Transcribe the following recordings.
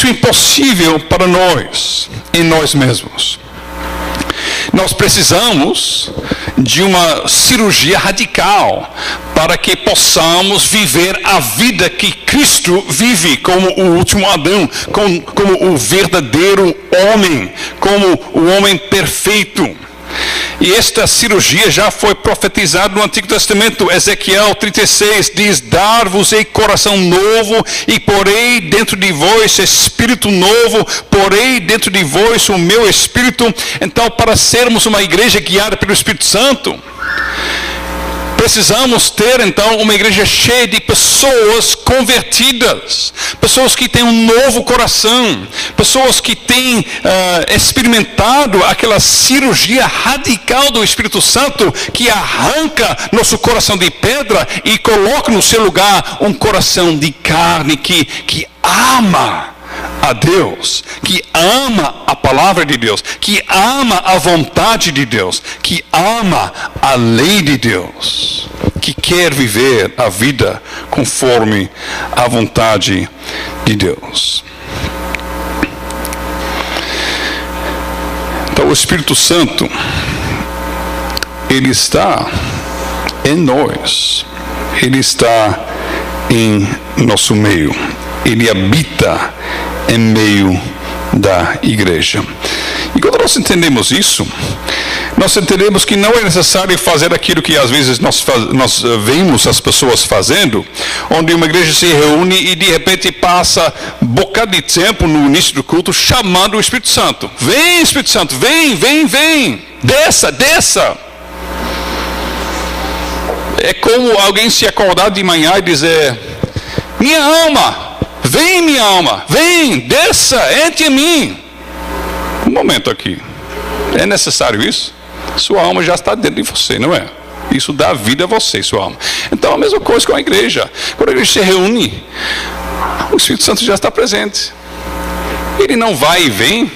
isso impossível para nós, em nós mesmos. Nós precisamos de uma cirurgia radical para que possamos viver a vida que Cristo vive como o último Adão, como o verdadeiro homem, como o homem perfeito. E esta cirurgia já foi profetizada no Antigo Testamento. Ezequiel 36 diz: dar-vos-ei coração novo e porei dentro de vós espírito novo, porei dentro de vós o meu espírito. Então, para sermos uma igreja guiada pelo Espírito Santo, precisamos ter então uma igreja cheia de pessoas convertidas, pessoas que têm um novo coração, pessoas que têm experimentado aquela cirurgia radical do Espírito Santo que arranca nosso coração de pedra e coloca no seu lugar um coração de carne que ama a Deus, que ama a palavra de Deus, que ama a vontade de Deus, que ama a lei de Deus, que quer viver a vida conforme a vontade de Deus. Então o Espírito Santo, ele está em nós, ele está em nosso meio, ele habita em meio da igreja. E quando nós entendemos isso, nós entendemos que não é necessário fazer aquilo que às vezes nós vemos as pessoas fazendo, onde uma igreja se reúne e de repente passa um bocado de tempo no início do culto chamando o Espírito Santo. Vem, Espírito Santo, vem, vem, vem, desça, desça. É como alguém se acordar de manhã e dizer: minha alma, vem, minha alma, vem, desça, entre em mim. Um momento aqui. É necessário isso? Sua alma já está dentro de você, não é? Isso dá vida a você, sua alma. Então a mesma coisa com a igreja. Quando a igreja se reúne, o Espírito Santo já está presente. Ele não vai e vem,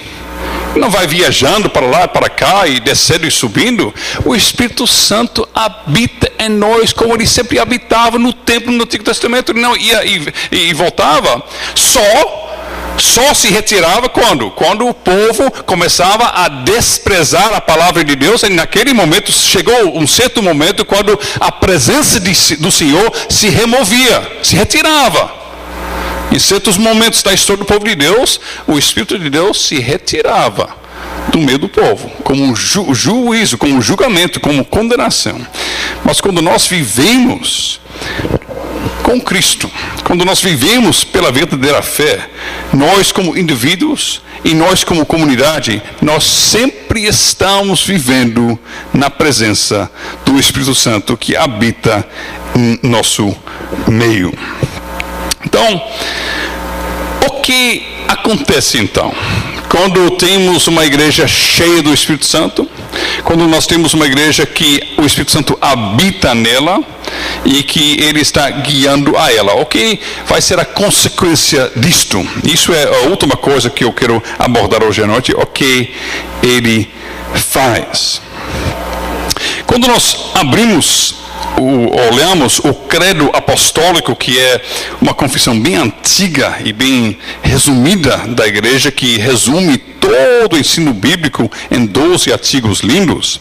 não vai viajando para lá, para cá e descendo e subindo. O Espírito Santo habita em nós como ele sempre habitava no templo no Antigo Testamento. Ele não ia e voltava, só se retirava quando o povo começava a desprezar a palavra de Deus. E naquele momento chegou um certo momento quando a presença do Senhor se removia, se retirava. Em certos momentos da história do povo de Deus, o Espírito de Deus se retirava do meio do povo, como um juízo, como um julgamento, como condenação. Mas quando nós vivemos com Cristo, quando nós vivemos pela verdadeira fé, nós como indivíduos e nós como comunidade, nós sempre estamos vivendo na presença do Espírito Santo que habita em nosso meio. Então, o que acontece então? Quando temos uma igreja cheia do Espírito Santo, quando nós temos uma igreja que o Espírito Santo habita nela e que ele está guiando a ela, o que vai ser a consequência disto? Isso é a última coisa que eu quero abordar hoje à noite, o que ele faz. Quando nós olhamos o credo apostólico, que é uma confissão bem antiga e bem resumida da igreja, que resume todo o ensino bíblico em 12 artigos lindos.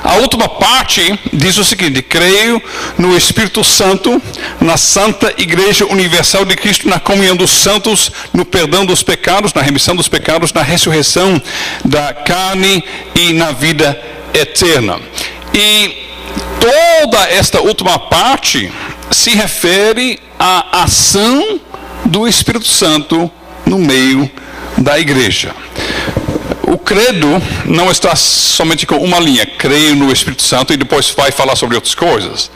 A última parte diz o seguinte: creio no Espírito Santo, na Santa Igreja Universal de Cristo, na comunhão dos santos, no perdão dos pecados, na remissão dos pecados, na ressurreição da carne e na vida eterna. E toda esta última parte se refere à ação do Espírito Santo no meio da igreja. O credo não está somente com uma linha, creio no Espírito Santo, e depois vai falar sobre outras coisas.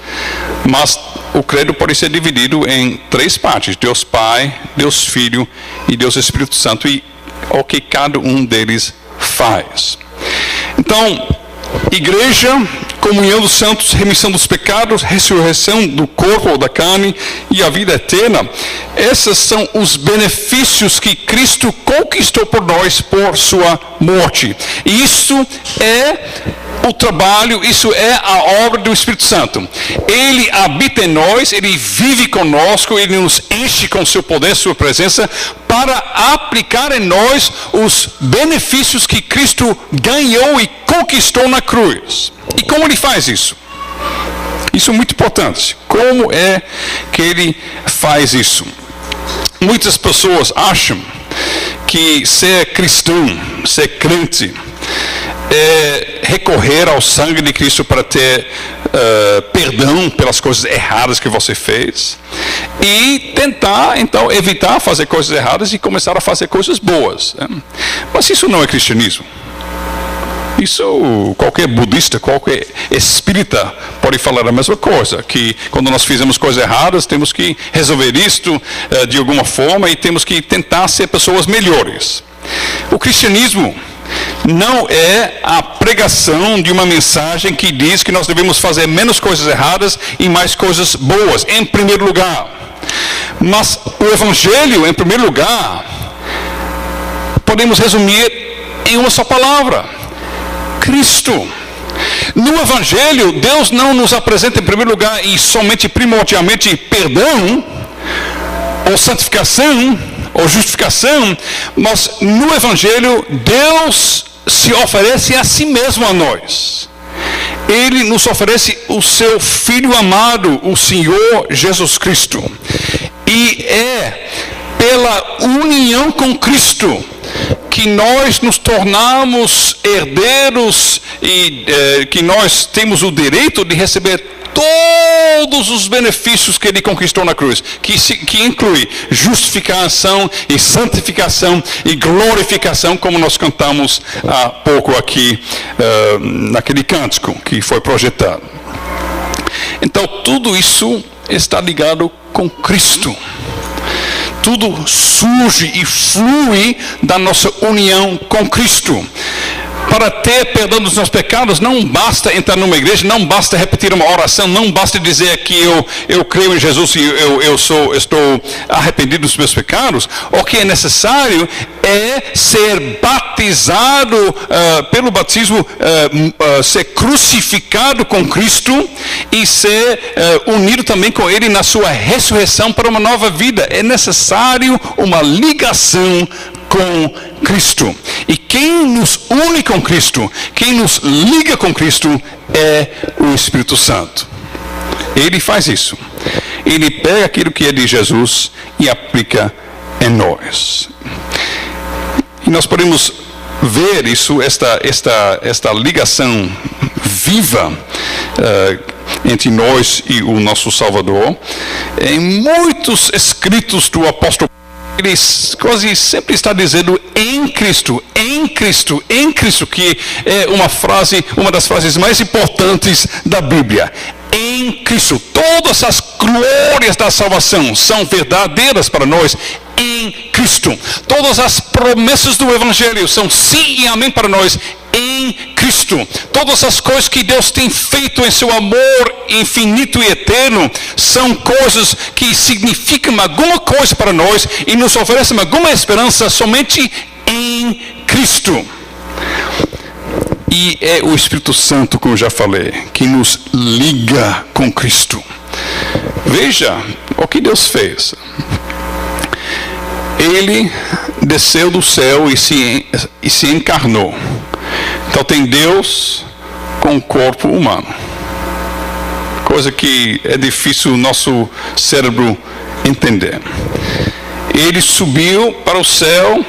Mas o credo pode ser dividido em 3 partes: Deus Pai, Deus Filho e Deus Espírito Santo, e o que cada um deles faz. Então, igreja, comunhão dos santos, remissão dos pecados, ressurreição do corpo ou da carne e a vida eterna. Esses são os benefícios que Cristo conquistou por nós por sua morte. E isso é o trabalho, isso é a obra do Espírito Santo. Ele habita em nós, ele vive conosco, ele nos enche com seu poder, sua presença, para aplicar em nós os benefícios que Cristo ganhou e conquistou na cruz. E como ele faz isso? Isso é muito importante. Como é que ele faz isso? Muitas pessoas acham que ser cristão, ser crente, é recorrer ao sangue de Cristo para ter perdão pelas coisas erradas que você fez e tentar, então, evitar fazer coisas erradas e começar a fazer coisas boas. Mas isso não é cristianismo. Isso, qualquer budista, qualquer espírita pode falar a mesma coisa, que quando nós fizemos coisas erradas, temos que resolver isto de alguma forma e temos que tentar ser pessoas melhores. O cristianismo não é a pregação de uma mensagem que diz que nós devemos fazer menos coisas erradas e mais coisas boas, em primeiro lugar. Mas o Evangelho, em primeiro lugar, podemos resumir em uma só palavra: Cristo. No Evangelho, Deus não nos apresenta em primeiro lugar e somente primordialmente perdão, ou santificação, ou justificação, mas no Evangelho, Deus se oferece a si mesmo a nós. Ele nos oferece o seu Filho amado, o Senhor Jesus Cristo. E é pela união com Cristo que nós nos tornamos herdeiros e que nós temos o direito de receber todos os benefícios que ele conquistou na cruz, que inclui justificação e santificação e glorificação, como nós cantamos há pouco aqui naquele cântico que foi projetado. Então tudo isso está ligado com Cristo. Tudo surge e flui da nossa união com Cristo. Para ter perdão dos nossos pecados, não basta entrar numa igreja, não basta repetir uma oração, não basta dizer que eu creio em Jesus e estou arrependido dos meus pecados. O que é necessário é ser batizado pelo batismo, ser crucificado com Cristo e ser unido também com Ele na sua ressurreição para uma nova vida. É necessário uma ligação com Cristo. E quem nos une com Cristo, quem nos liga com Cristo, é o Espírito Santo. Ele faz isso. Ele pega aquilo que é de Jesus e aplica em nós. E nós podemos ver isso, esta ligação viva entre nós e o nosso Salvador, em muitos escritos do apóstolo. Ele quase sempre está dizendo em Cristo, em Cristo, em Cristo, que é uma das frases mais importantes da Bíblia. Em Cristo, todas as glórias da salvação são verdadeiras para nós em Cristo. Todas as promessas do Evangelho são sim e amém para nós em Cristo. Todas as coisas que Deus tem feito em seu amor infinito e eterno são coisas que significam alguma coisa para nós e nos oferecem alguma esperança somente em Cristo. E é o Espírito Santo, como eu já falei, que nos liga com Cristo. Veja o que Deus fez. Ele desceu do céu e se encarnou. Então tem Deus com um corpo humano. Coisa que é difícil o nosso cérebro entender. Ele subiu para o céu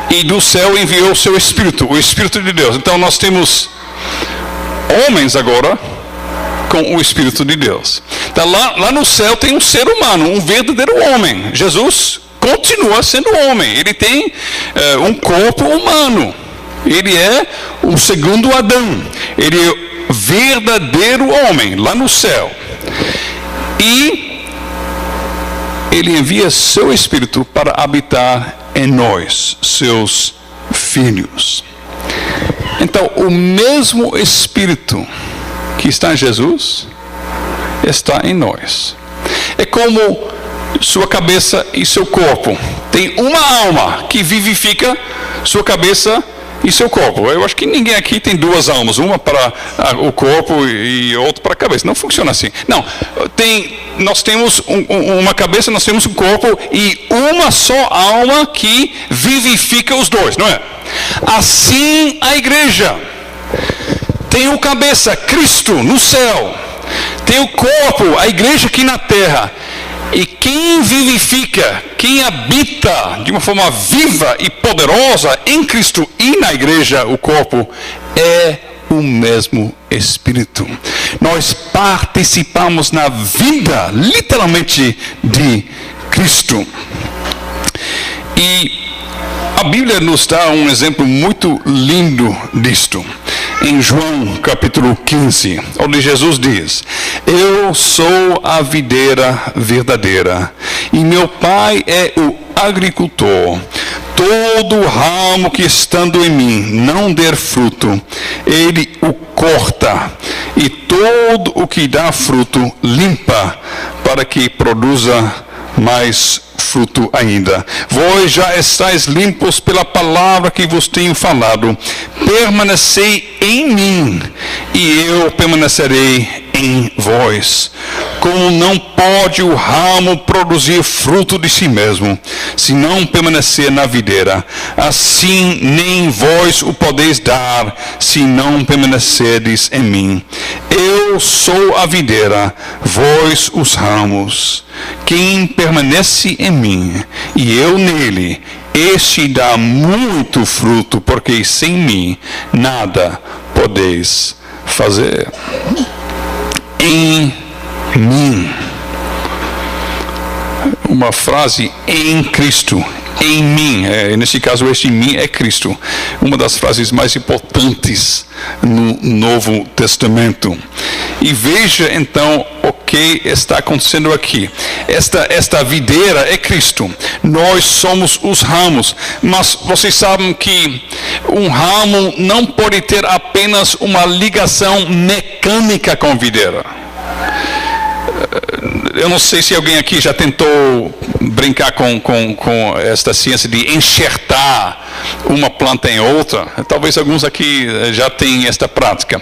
e do céu enviou o seu Espírito, o Espírito de Deus. Então nós temos homens agora com o Espírito de Deus. Então lá no céu tem um ser humano, um verdadeiro homem. Jesus continua sendo homem. Ele tem um corpo humano. Ele é o segundo Adão. Ele é verdadeiro homem lá no céu. E ele envia seu Espírito para habitar em nós, seus filhos. Então, o mesmo Espírito que está em Jesus está em nós. É como sua cabeça e seu corpo. Tem uma alma que vivifica, sua cabeça e seu corpo. Eu acho que ninguém aqui tem duas almas, uma para o corpo e outra para a cabeça. Não funciona assim. Não, nós temos uma cabeça, nós temos um corpo e uma só alma que vivifica os dois, não é? Assim a igreja tem o cabeça, Cristo, no céu. Tem o corpo, a igreja aqui na terra. E quem vivifica, quem habita de uma forma viva e poderosa em Cristo e na igreja, o corpo, é o mesmo Espírito. Nós participamos na vida, literalmente, de Cristo. E a Bíblia nos dá um exemplo muito lindo disto. Em João capítulo 15, onde Jesus diz: eu sou a videira verdadeira e meu Pai é o agricultor. Todo ramo que estando em mim não der fruto, ele o corta, e todo o que dá fruto limpa, para que produza mais fruto ainda. Vós já estáis limpos pela palavra que vos tenho falado. Permanecei em mim, e eu permanecerei em vós. Como não pode o ramo produzir fruto de si mesmo, se não permanecer na videira, assim nem vós o podeis dar, se não permanecerdes em mim. Eu sou a videira, vós os ramos. Quem permanece em mim, e eu nele, este dá muito fruto, porque sem mim nada podeis fazer. Em mim. Uma frase, em Cristo, em mim. Nesse caso, este em mim é Cristo. Uma das frases mais importantes no Novo Testamento. E veja então o que está acontecendo aqui. Esta videira é Cristo. Nós somos os ramos. Mas vocês sabem que um ramo não pode ter apenas uma ligação mecânica com a videira. Eu não sei se alguém aqui já tentou brincar com esta ciência de enxertar uma planta em outra. Talvez alguns aqui já tenham esta prática.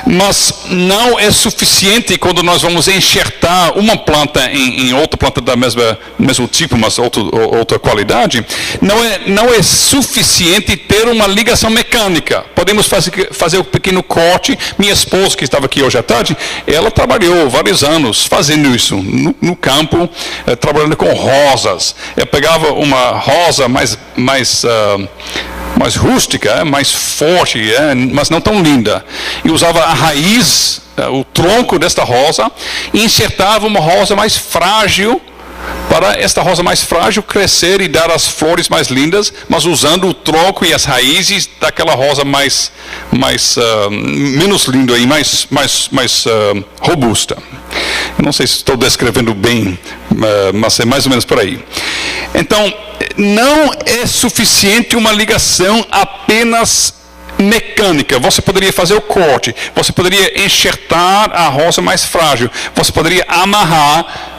Mas não é suficiente quando nós vamos enxertar uma planta em outra planta da mesmo tipo, mas outra qualidade. Não é suficiente ter uma ligação mecânica. Podemos fazer um pequeno corte. Minha esposa, que estava aqui hoje à tarde, ela trabalhou vários anos fazendo isso no campo, trabalhando com rosas. Eu pegava uma rosa mais rústica, mais forte, mas não tão linda, e usava a raiz, o tronco desta rosa, e enxertava uma rosa mais frágil, para esta rosa mais frágil crescer e dar as flores mais lindas, mas usando o tronco e as raízes daquela rosa menos linda e mais robusta. Eu não sei se estou descrevendo bem, mas é mais ou menos por aí. Então, não é suficiente uma ligação apenas mecânica. Você poderia fazer o corte, você poderia enxertar a rosa mais frágil, você poderia amarrar.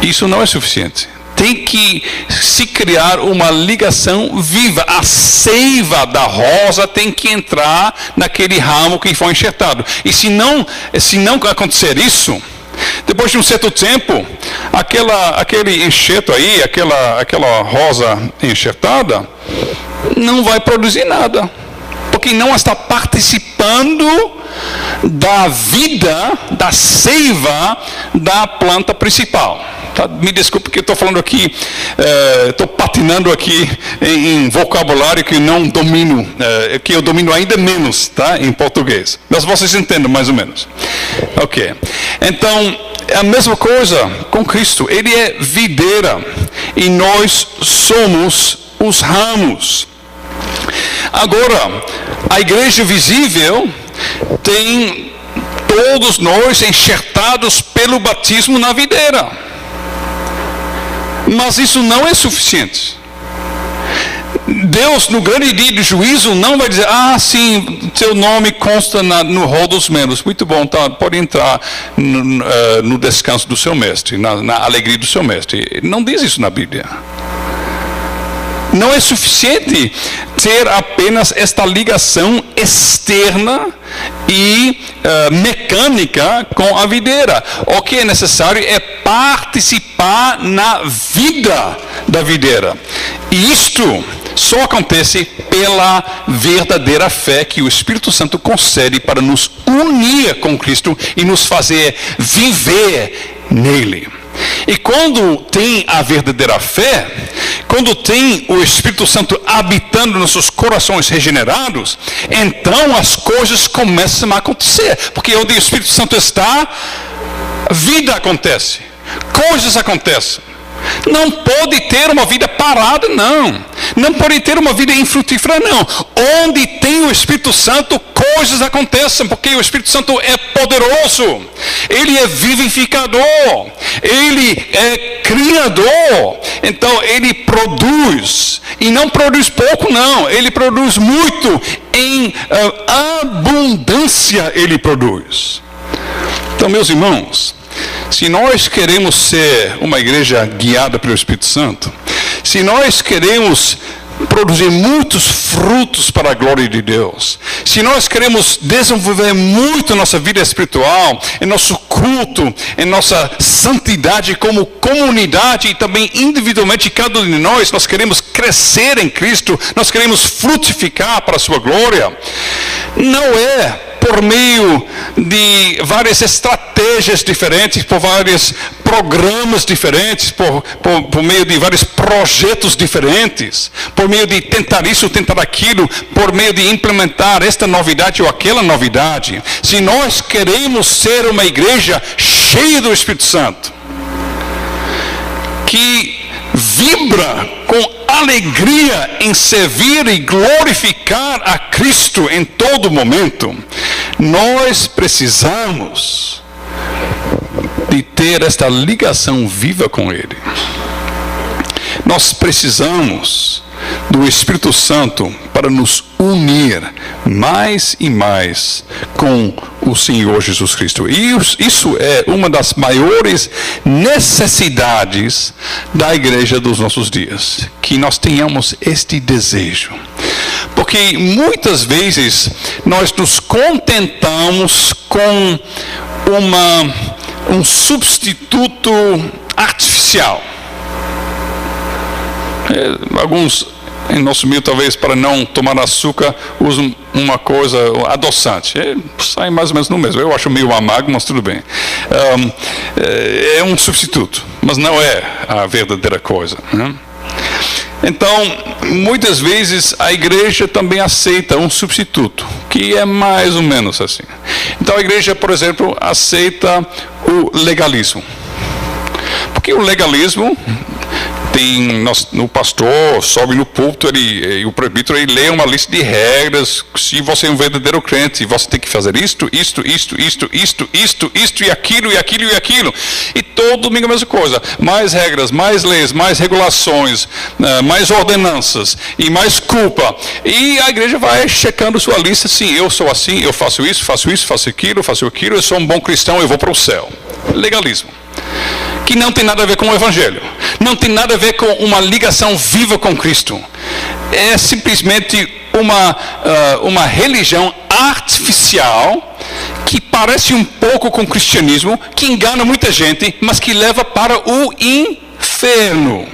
Isso não é suficiente. Tem que se criar uma ligação viva. A seiva da rosa tem que entrar naquele ramo que foi enxertado. E se não acontecer isso, depois de um certo tempo, aquele enxerto aí, aquela rosa enxertada, não vai produzir nada. Porque não está participando da vida, da seiva da planta principal. Tá? Me desculpe que eu estou falando aqui, estou patinando aqui em vocabulário que não domino, que eu domino ainda menos, tá? Em português. Mas vocês entendem mais ou menos. Ok. Então, é a mesma coisa com Cristo. Ele é videira e nós somos os ramos. Agora, a igreja visível tem todos nós enxertados pelo batismo na videira. Mas isso não é suficiente. Deus, no grande dia do juízo, não vai dizer: sim, teu nome consta no rol dos membros. Muito bom, tá, pode entrar no descanso do seu mestre, na alegria do seu mestre. Não diz isso na Bíblia. Não é suficiente ter apenas esta ligação externa e mecânica com a videira. O que é necessário é participar na vida da videira. E isto só acontece pela verdadeira fé que o Espírito Santo concede para nos unir com Cristo e nos fazer viver nele. E quando tem a verdadeira fé, quando tem o Espírito Santo habitando nos nossos corações regenerados, então as coisas começam a acontecer. Porque onde o Espírito Santo está, vida acontece, coisas acontecem. Não pode ter uma vida parada, não. Não pode ter uma vida infrutífera, não. Onde tem o Espírito Santo, coisas acontecem, porque o Espírito Santo é poderoso. Ele é vivificador. Ele é criador. Então, ele produz. E não produz pouco, não. Ele produz muito. Em abundância, ele produz. Então, meus irmãos, se nós queremos ser uma igreja guiada pelo Espírito Santo, se nós queremos produzir muitos frutos para a glória de Deus, se nós queremos desenvolver muito nossa vida espiritual, em nosso culto, em nossa santidade como comunidade e também individualmente cada um de nós queremos crescer em Cristo, nós queremos frutificar para a sua glória, não é por meio de várias estratégias diferentes, por vários programas diferentes, por meio de vários projetos diferentes, por meio de tentar isso, tentar aquilo, por meio de implementar esta novidade ou aquela novidade. Se nós queremos ser uma igreja cheia do Espírito Santo, que vibra com alegria em servir e glorificar a Cristo em todo momento, nós precisamos de ter esta ligação viva com Ele. Nós precisamos do Espírito Santo para nos unir mais e mais com o Senhor Jesus Cristo. E isso é uma das maiores necessidades da igreja dos nossos dias, que nós tenhamos este desejo. Porque muitas vezes nós nos contentamos com um substituto artificial. Alguns em nosso meio, talvez para não tomar açúcar, usam uma coisa adoçante. Sai mais ou menos no mesmo. Eu acho meio amargo, mas tudo bem. É um substituto, mas não é a verdadeira coisa, né? Então, muitas vezes a igreja também aceita um substituto, que é mais ou menos assim. Então a igreja, por exemplo, aceita o legalismo. Porque o legalismo o pastor sobe no púlpito e o presbítero lê uma lista de regras. Se você é um verdadeiro crente, você tem que fazer isto e aquilo. E todo domingo a mesma coisa. Mais regras, mais leis, mais regulações, mais ordenanças e mais culpa. E a igreja vai checando sua lista. Sim, eu sou assim, eu faço isso, faço aquilo, eu sou um bom cristão, eu vou para o céu. Legalismo. Que não tem nada a ver com o Evangelho. Não tem nada a ver com uma ligação viva com Cristo. É simplesmente uma religião artificial que parece um pouco com o cristianismo, que engana muita gente, mas que leva para o inferno.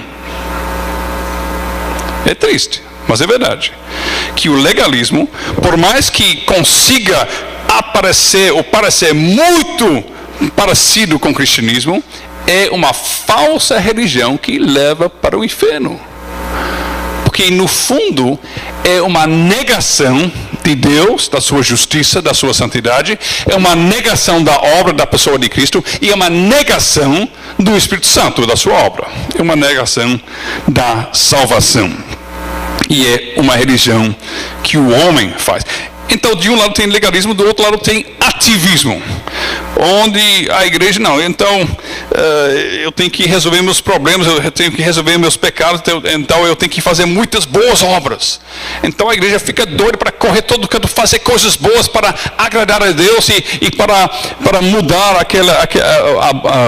É triste, mas é verdade. Que o legalismo, por mais que consiga aparecer ou parecer muito parecido com o cristianismo, é uma falsa religião que leva para o inferno. Porque no fundo é uma negação de Deus, da sua justiça, da sua santidade, é uma negação da obra da pessoa de Cristo e é uma negação do Espírito Santo, da sua obra. É uma negação da salvação. E é uma religião que o homem faz. Então, de um lado tem legalismo, do outro lado tem ativismo. onde a igreja, não, então eu tenho que resolver meus problemas, eu tenho que resolver meus pecados, então eu tenho que fazer muitas boas obras. Então a igreja fica doida para correr todo canto, fazer coisas boas para agradar a Deus e para mudar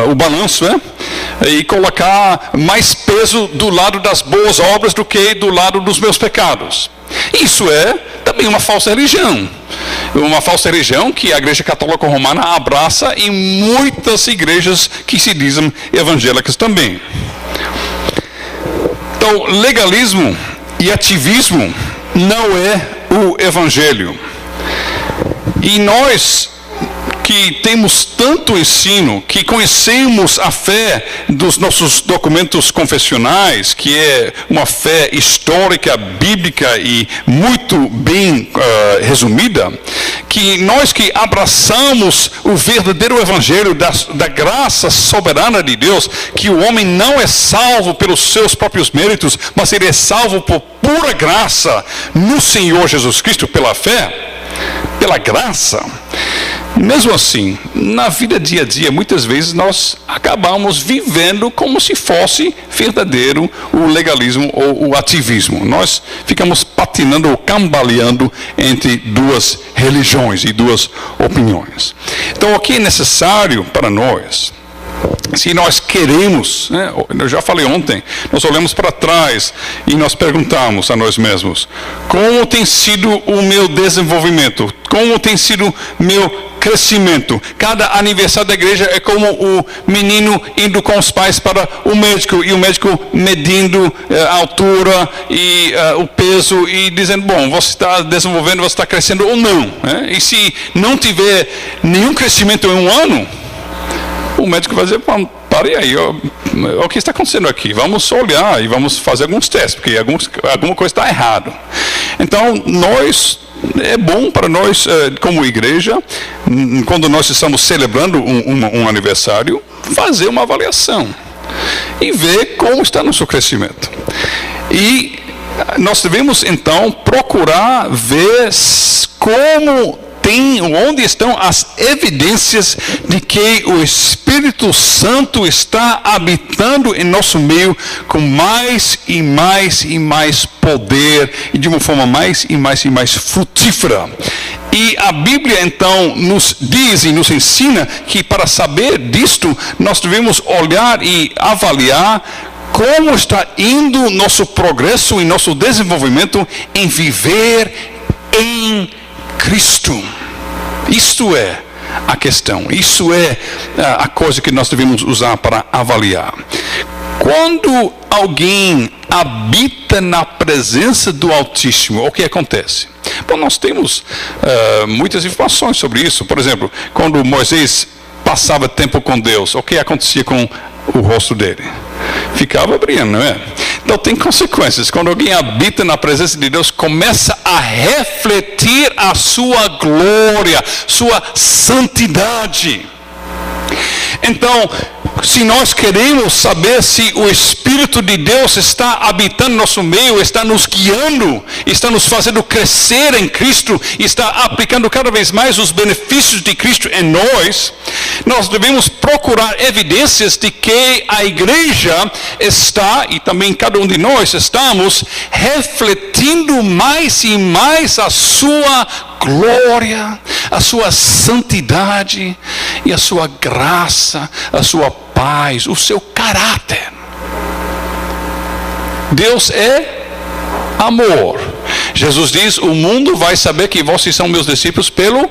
o balanço, né? E colocar mais peso do lado das boas obras do que do lado dos meus pecados. Isso é também uma falsa religião. Uma falsa religião que a Igreja Católica Romana abraça em muitas igrejas que se dizem evangélicas também. Então, legalismo e ativismo não é o Evangelho. E nós que temos tanto ensino, que conhecemos a fé dos nossos documentos confessionais, que é uma fé histórica, bíblica e muito bem resumida, que nós que abraçamos o verdadeiro evangelho da graça soberana de Deus, que o homem não é salvo pelos seus próprios méritos, mas ele é salvo por pura graça no Senhor Jesus Cristo, pela fé, pela graça. Mesmo assim, na vida dia a dia, muitas vezes nós acabamos vivendo como se fosse verdadeiro o legalismo ou o ativismo. Nós ficamos patinando ou cambaleando entre duas religiões e duas opiniões. Então, o que é necessário para nós? Se nós queremos, né, eu já falei ontem, nós olhamos para trás e nós perguntamos a nós mesmos: como tem sido o meu desenvolvimento? Como tem sido meu crescimento? Cada aniversário da igreja é como o menino indo com os pais para o médico e o médico medindo a altura e o peso e dizendo: bom, você está desenvolvendo, você está crescendo ou não, né? E se não tiver nenhum crescimento em um ano, o médico vai dizer: pare aí, o que está acontecendo aqui? Vamos olhar e vamos fazer alguns testes, porque alguma coisa está errada. Então, é bom para nós, como igreja, quando nós estamos celebrando um aniversário, fazer uma avaliação e ver como está nosso crescimento. E nós devemos, então, procurar ver onde estão as evidências de que o Espírito Santo está habitando em nosso meio com mais e mais e mais poder e de uma forma mais e mais e mais frutífera. E a Bíblia então nos diz e nos ensina que para saber disto nós devemos olhar e avaliar como está indo nosso progresso e nosso desenvolvimento em viver em Cristo. Isto é a questão, isso é a coisa que nós devemos usar para avaliar. Quando alguém habita na presença do Altíssimo, o que acontece? Bom, nós temos muitas informações sobre isso. Por exemplo, quando Moisés passava tempo com Deus, o que acontecia com o rosto dele? Ficava brilhando, não é? Então tem consequências. Quando alguém habita na presença de Deus, começa a refletir a sua glória, sua santidade. Então, se nós queremos saber se o Espírito de Deus está habitando no nosso meio, está nos guiando, está nos fazendo crescer em Cristo, está aplicando cada vez mais os benefícios de Cristo em nós, nós devemos procurar evidências de que a igreja está, e também cada um de nós estamos, refletindo mais e mais a sua glória, a sua santidade e a sua graça, a sua paz, o seu caráter. Deus é amor. Jesus diz: o mundo vai saber que vocês são meus discípulos pelo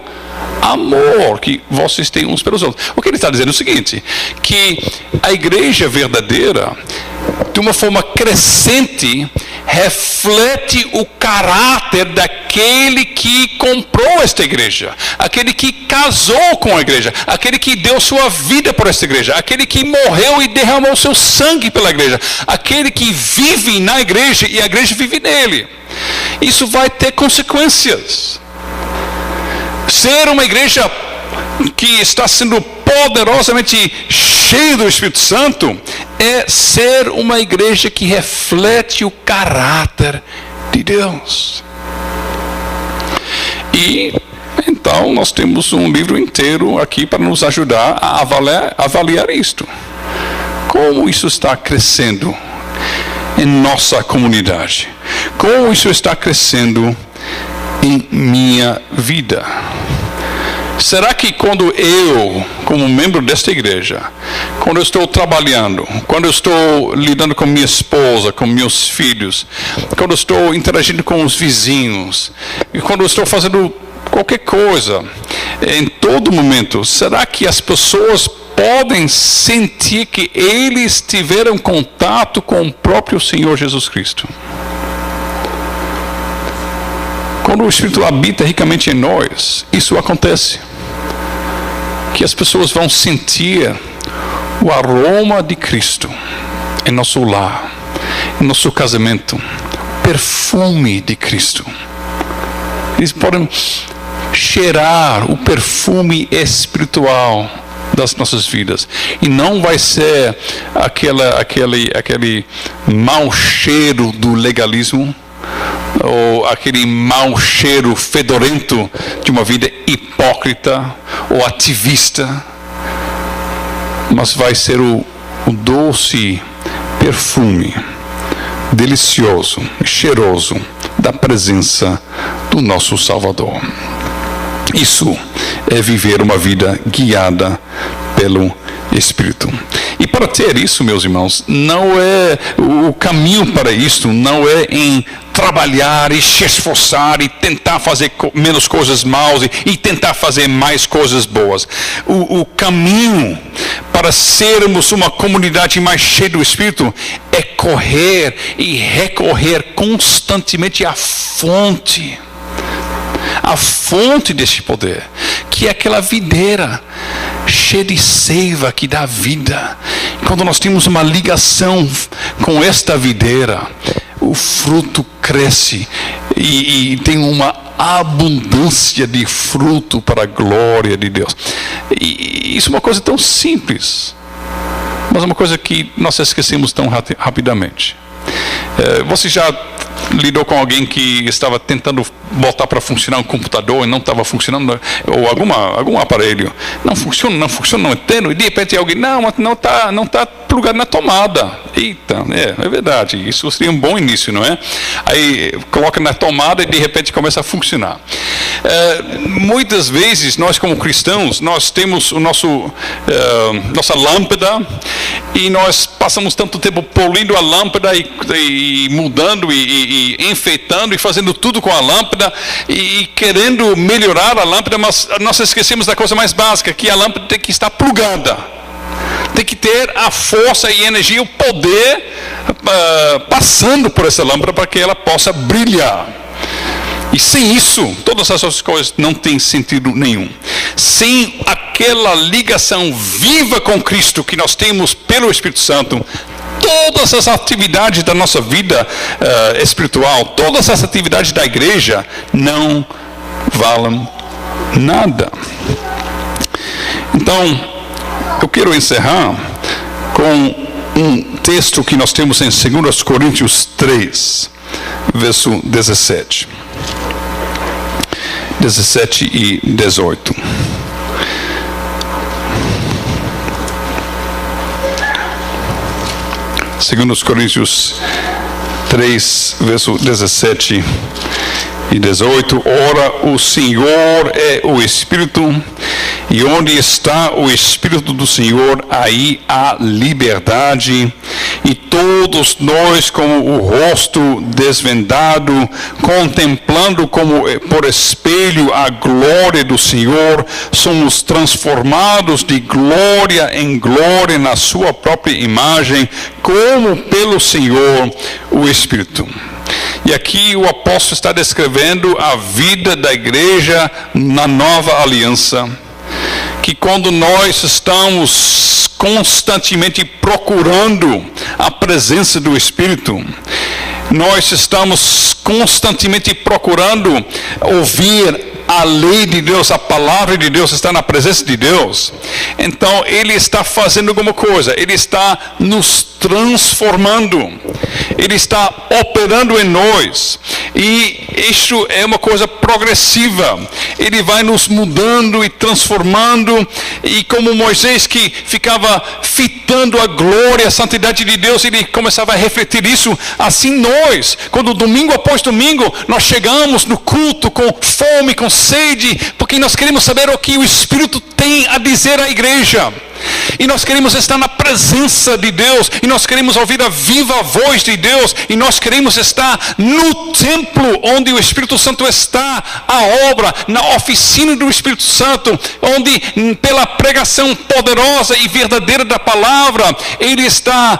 amor que vocês têm uns pelos outros. O que ele está dizendo é o seguinte: que a igreja verdadeira, de uma forma crescente, reflete o caráter daquele que comprou esta igreja, aquele que casou com a igreja, aquele que deu sua vida por esta igreja, aquele que morreu e derramou seu sangue pela igreja, aquele que vive na igreja e a igreja vive nele. Isso vai ter consequências. Ser uma igreja que está sendo poderosamente cheia do Espírito Santo é ser uma igreja que reflete o caráter de Deus. E Então, nós temos um livro inteiro aqui para nos ajudar a avaliar isto. Como isso está crescendo em nossa comunidade? Como isso está crescendo em minha vida? Será que quando eu, como membro desta igreja, quando eu estou trabalhando, quando eu estou lidando com minha esposa, com meus filhos, quando eu estou interagindo com os vizinhos, e quando eu estou fazendo qualquer coisa, em todo momento, será que as pessoas podem sentir que eles tiveram contato com o próprio Senhor Jesus Cristo? Quando o Espírito habita ricamente em nós, isso acontece. Que as pessoas vão sentir o aroma de Cristo em nosso lar, em nosso casamento, o perfume de Cristo. Eles podem cheirar o perfume espiritual das nossas vidas. E não vai ser aquele mau cheiro do legalismo, ou aquele mau cheiro fedorento de uma vida hipócrita ou ativista, mas vai ser o doce perfume delicioso, cheiroso da presença do nosso Salvador. Isso é viver uma vida guiada pelo Espírito. E para ter isso, meus irmãos, não é o caminho para isso, não é em trabalhar e se esforçar e tentar fazer menos coisas maus e tentar fazer mais coisas boas. O caminho para sermos uma comunidade mais cheia do Espírito é correr e recorrer constantemente à fonte deste poder, que é aquela videira cheia de seiva que dá vida. Quando nós temos uma ligação com esta videira, o fruto cresce e tem uma abundância de fruto para a glória de Deus. E isso é uma coisa tão simples, mas é uma coisa que nós esquecemos tão rapidamente. Você já lidou com alguém que estava tentando botar para funcionar um computador e não estava funcionando, ou algum aparelho não funciona, não entendo, e de repente alguém não está plugado na tomada. Eita, é verdade, isso seria um bom início, não é? Aí coloca na tomada e de repente começa a funcionar. Muitas vezes nós como cristãos, nós temos nossa lâmpada e nós passamos tanto tempo polindo a lâmpada e mudando e enfeitando e fazendo tudo com a lâmpada e querendo melhorar a lâmpada, mas nós esquecemos da coisa mais básica, que a lâmpada tem que estar plugada, tem que ter a força e energia, o poder passando por essa lâmpada para que ela possa brilhar. E sem isso, todas as outras coisas não têm sentido nenhum. Sem aquela ligação viva com Cristo que nós temos pelo Espírito Santo, todas as atividades da nossa vida espiritual, todas as atividades da igreja não valem nada. Então, eu quero encerrar com um texto que nós temos em 2 Coríntios 3, verso 17 e 18. Segundo os Coríntios 3, verso 17 e 18. Ora, o Senhor é o Espírito, e onde está o Espírito do Senhor, aí há liberdade. E todos nós, como o rosto desvendado, contemplando como por espelho a glória do Senhor, somos transformados de glória em glória na sua própria imagem, como pelo Senhor o Espírito. E aqui o apóstolo está descrevendo a vida da igreja na nova aliança, que quando nós estamos constantemente procurando a presença do Espírito, nós estamos constantemente procurando ouvir a lei de Deus, a palavra de Deus está na presença de Deus. Então Ele está fazendo alguma coisa, Ele está nos transformando, Ele está operando em nós, E isso é uma coisa progressiva. Ele vai nos mudando e transformando. E como Moisés, que ficava fitando a glória, a santidade de Deus, ele começava a refletir isso. Assim nós, quando domingo após domingo, nós chegamos no culto com fome, com sede, porque nós queremos saber o que o Espírito tem a dizer à igreja. E nós queremos estar na presença de Deus, e nós queremos ouvir a viva voz de Deus, e nós queremos estar no templo onde o Espírito Santo está, a obra, na oficina do Espírito Santo, onde pela pregação poderosa e verdadeira da palavra, Ele está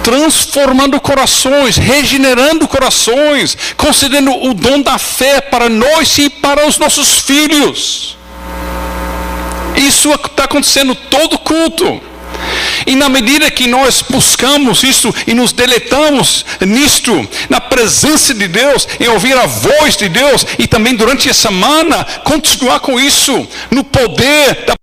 transformando corações, regenerando corações, concedendo o dom da fé para nós e para os nossos filhos. Isso está acontecendo todo culto. E na medida que nós buscamos isso e nos deleitamos nisto, na presença de Deus, em ouvir a voz de Deus, e também durante a semana, continuar com isso, no poder da